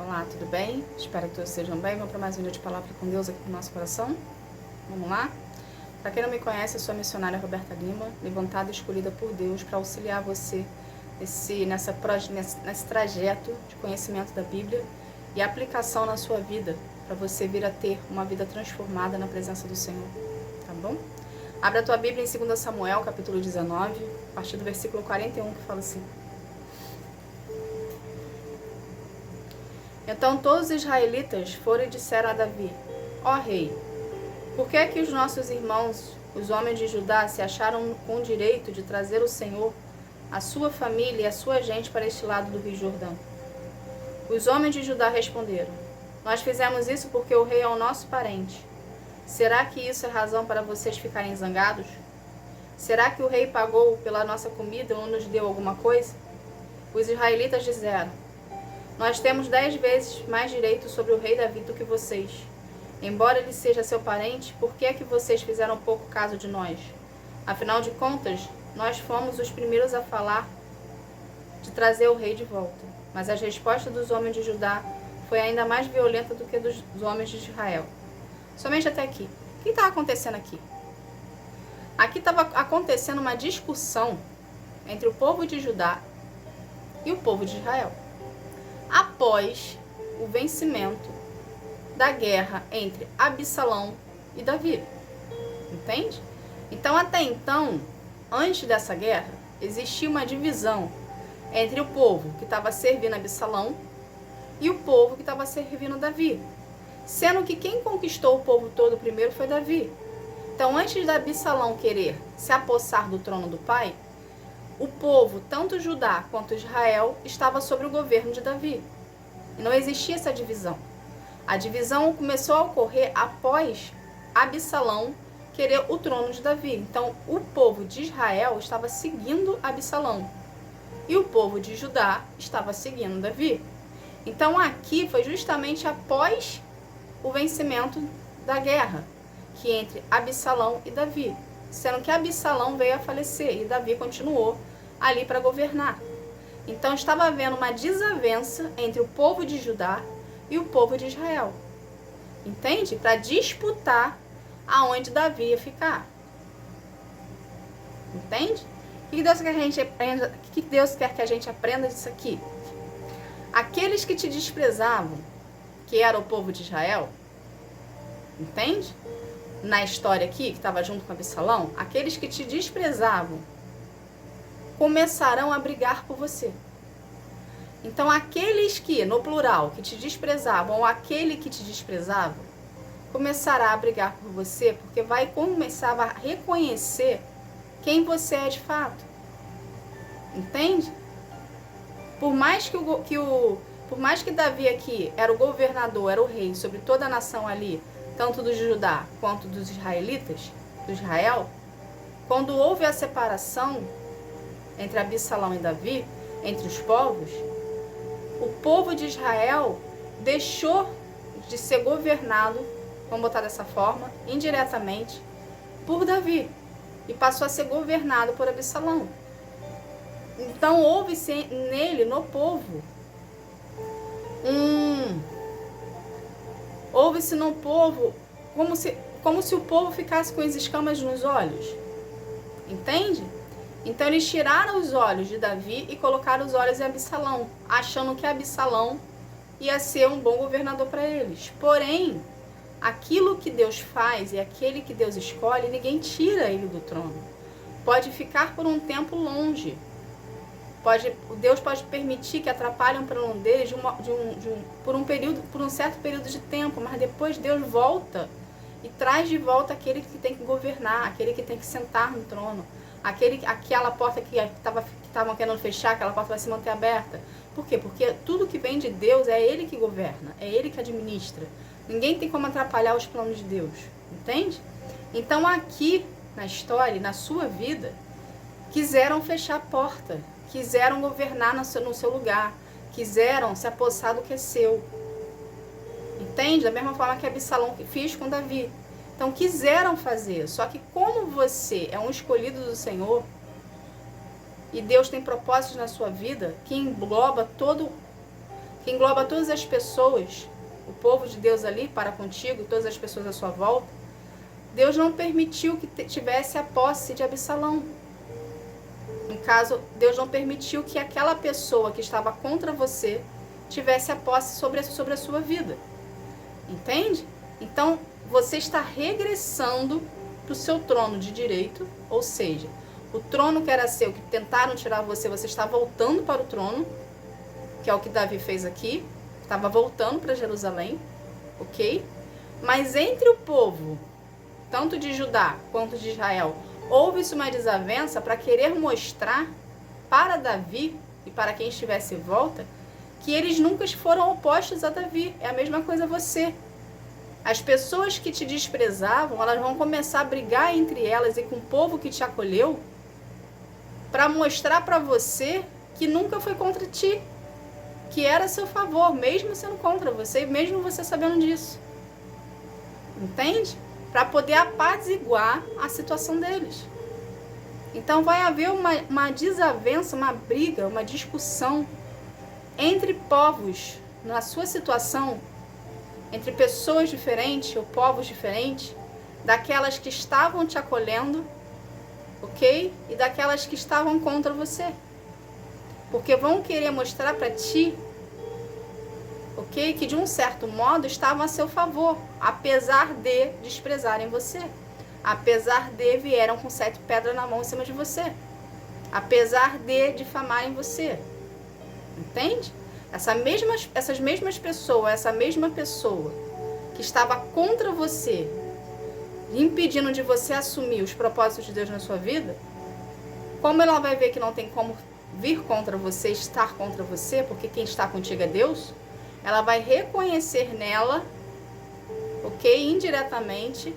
Olá, tudo bem? Espero que todos estejam bem. Vamos para mais um vídeo de palavra com Deus aqui no nosso coração? Vamos lá? Para quem não me conhece, eu sou a missionária Roberta Lima, levantada e escolhida por Deus para auxiliar você nesse trajeto de conhecimento da Bíblia e aplicação na sua vida, para você vir a ter uma vida transformada na presença do Senhor, tá bom? Abra a tua Bíblia em 2 Samuel, capítulo 19, a partir do versículo 41, que fala assim: Então todos os israelitas foram e disseram a Davi: Ó rei, por que é que os nossos irmãos, os homens de Judá, se acharam com o direito de trazer o Senhor, a sua família e a sua gente para este lado do Rio Jordão? Os homens de Judá responderam: Nós fizemos isso porque o rei é o nosso parente. Será que isso é razão para vocês ficarem zangados? Será que o rei pagou pela nossa comida ou nos deu alguma coisa? Os israelitas disseram: Nós temos 10 vezes mais direito sobre o rei Davi do que vocês. Embora ele seja seu parente, por que é que vocês fizeram pouco caso de nós? Afinal de contas, nós fomos os primeiros a falar de trazer o rei de volta. Mas a resposta dos homens de Judá foi ainda mais violenta do que dos homens de Israel. Somente até aqui. O que estava acontecendo aqui? Aqui estava acontecendo uma discussão entre o povo de Judá e o povo de Israel, após o vencimento da guerra entre Absalão e Davi. Entende? Então, até então, antes dessa guerra, existia uma divisão entre o povo que estava servindo Absalão e o povo que estava servindo Davi. Sendo que quem conquistou o povo todo primeiro foi Davi. Então, antes de Absalão querer se apossar do trono do pai, o povo, tanto Judá quanto Israel, estava sob o governo de Davi. E não existia essa divisão. A divisão começou a ocorrer após Absalão querer o trono de Davi. Então, o povo de Israel estava seguindo Absalão e o povo de Judá estava seguindo Davi. Então, aqui foi justamente após o vencimento da guerra, que entre Absalão e Davi, sendo que Absalão veio a falecer e Davi continuou ali para governar. Então estava havendo uma desavença entre o povo de Judá e o povo de Israel, entende? Para disputar aonde Davi ia ficar, entende? O que Deus quer que a gente aprenda? O que Deus quer que a gente aprenda disso aqui? Aqueles que te desprezavam, que era o povo de Israel, entende? Na história aqui, que estava junto com Absalão, aqueles que te desprezavam começarão a brigar por você. Então, aqueles que, no plural, que te desprezavam, ou aquele que te desprezava, começará a brigar por você, porque vai começar a reconhecer quem você é de fato. Entende? Por mais que Davi aqui era o governador, era o rei sobre toda a nação ali, tanto dos Judá quanto dos israelitas, do Israel, quando houve a separação entre Absalão e Davi, entre os povos, o povo de Israel deixou de ser governado, vamos botar dessa forma, indiretamente, por Davi, e passou a ser governado por Absalão. Então houve-se nele, no povo, houve-se no povo como se o povo ficasse com as escamas nos olhos, entende? Então eles tiraram os olhos de Davi e colocaram os olhos em Absalão, achando que Absalão ia ser um bom governador para eles. Porém, aquilo que Deus faz e aquele que Deus escolhe, ninguém tira ele do trono. Pode ficar por um tempo longe. Deus pode permitir que atrapalhem o plano deles por um certo período de tempo, mas depois Deus volta e traz de volta aquele que tem que governar, aquele que tem que sentar no trono, aquela porta que estavam querendo fechar, aquela porta vai se manter aberta. Por quê? Porque tudo que vem de Deus é Ele que governa, é Ele que administra. Ninguém tem como atrapalhar os planos de Deus, entende? Então aqui na história, na sua vida, quiseram fechar a porta, quiseram governar no seu lugar, quiseram se apossar do que é seu. Entende? Da mesma forma que Absalão fez com Davi. Então quiseram fazer, só que como você é um escolhido do Senhor, e Deus tem propósitos na sua vida que engloba que engloba todas as pessoas, o povo de Deus ali para contigo, todas as pessoas à sua volta, Deus não permitiu que tivesse a posse de Absalão. No caso, Deus não permitiu que aquela pessoa que estava contra você tivesse a posse sobre a sua vida. Entende? Então, você está regressando para o seu trono de direito, ou seja, o trono que era seu, que tentaram tirar você, você está voltando para o trono, que é o que Davi fez aqui, estava voltando para Jerusalém, ok? Mas entre o povo, tanto de Judá quanto de Israel, houve-se uma desavença para querer mostrar para Davi e para quem estivesse em volta que eles nunca foram opostos a Davi. É a mesma coisa você. As pessoas que te desprezavam, elas vão começar a brigar entre elas e com o povo que te acolheu para mostrar para você que nunca foi contra ti, que era a seu favor, mesmo sendo contra você, mesmo você sabendo disso. Entende? Para poder apaziguar a situação deles. Então vai haver uma desavença, uma briga, uma discussão entre povos na sua situação, entre pessoas diferentes ou povos diferentes, daquelas que estavam te acolhendo, ok? E daquelas que estavam contra você. Porque vão querer mostrar para ti, ok? Que de um certo modo estavam a seu favor, apesar de desprezarem você. Apesar de vieram com 7 pedras na mão em cima de você. Apesar de difamarem você. Entende? Essas mesmas pessoas, essa mesma pessoa que estava contra você, impedindo de você assumir os propósitos de Deus na sua vida, como ela vai ver que não tem como vir contra você, estar contra você, porque quem está contigo é Deus, ela vai reconhecer nela, ok, indiretamente,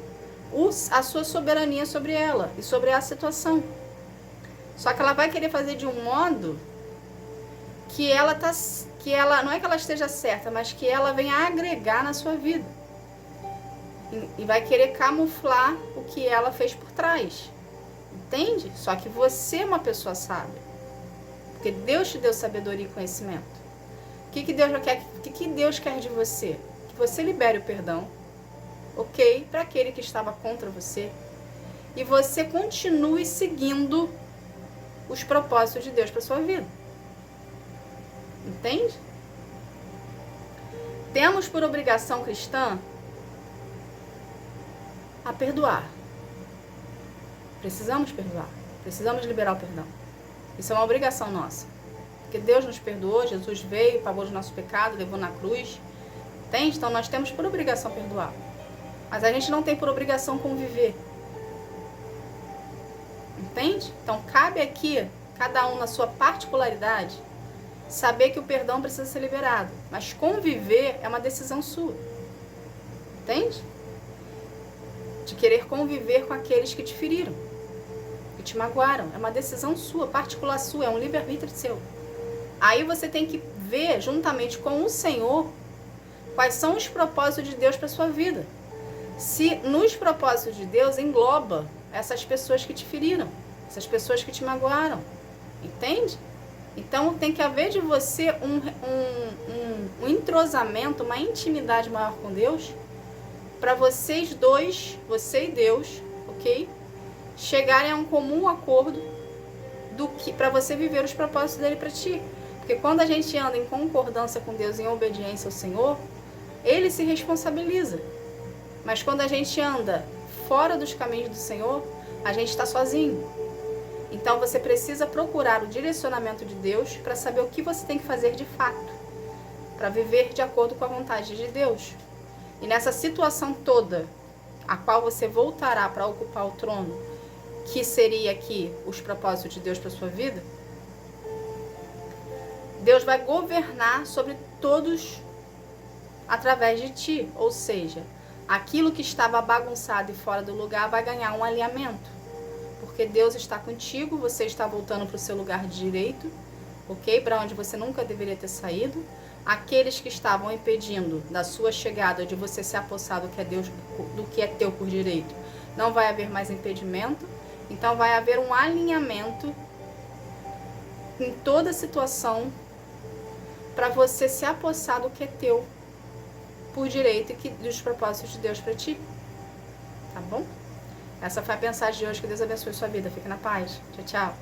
a sua soberania sobre ela e sobre a situação. Só que ela vai querer fazer de um modo que ela não é que ela esteja certa, mas que ela venha agregar na sua vida. E vai querer camuflar o que ela fez por trás. Entende? Só que você é uma pessoa sábia. Porque Deus te deu sabedoria e conhecimento. O que Deus quer de você? Que você libere o perdão, ok? Para aquele que estava contra você. E você continue seguindo os propósitos de Deus para sua vida. Entende? Temos por obrigação cristã a perdoar. Precisamos perdoar. Precisamos liberar o perdão. Isso é uma obrigação nossa. Porque Deus nos perdoou, Jesus veio, pagou os nossos pecados, levou na cruz. Entende? Então nós temos por obrigação perdoar. Mas a gente não tem por obrigação conviver. Entende? Então cabe aqui, cada um na sua particularidade, saber que o perdão precisa ser liberado. Mas conviver é uma decisão sua. Entende? De querer conviver com aqueles que te feriram, que te magoaram. É uma decisão sua, particular sua, é um livre-arbítrio seu. Aí você tem que ver, juntamente com o Senhor, quais são os propósitos de Deus para sua vida. Se nos propósitos de Deus engloba essas pessoas que te feriram, essas pessoas que te magoaram. Entende? Então tem que haver de você um entrosamento, uma intimidade maior com Deus, para vocês dois, você e Deus, ok? Chegarem a um comum acordo para você viver os propósitos dele para ti. Porque quando a gente anda em concordância com Deus, em obediência ao Senhor, ele se responsabiliza. Mas quando a gente anda fora dos caminhos do Senhor, a gente está sozinho. Então você precisa procurar o direcionamento de Deus para saber o que você tem que fazer de fato, para viver de acordo com a vontade de Deus. E nessa situação toda, a qual você voltará para ocupar o trono, que seria aqui os propósitos de Deus para sua vida, Deus vai governar sobre todos através de ti. Ou seja, aquilo que estava bagunçado e fora do lugar vai ganhar um alinhamento. Porque Deus está contigo, você está voltando para o seu lugar de direito, ok? Para onde você nunca deveria ter saído. Aqueles que estavam impedindo da sua chegada, de você se apossar do que é teu por direito, não vai haver mais impedimento. Então vai haver um alinhamento em toda situação para você se apossar do que é teu por direito e dos propósitos de Deus para ti. Tá bom? Essa foi a mensagem de hoje. Que Deus abençoe sua vida. Fique na paz. Tchau, tchau.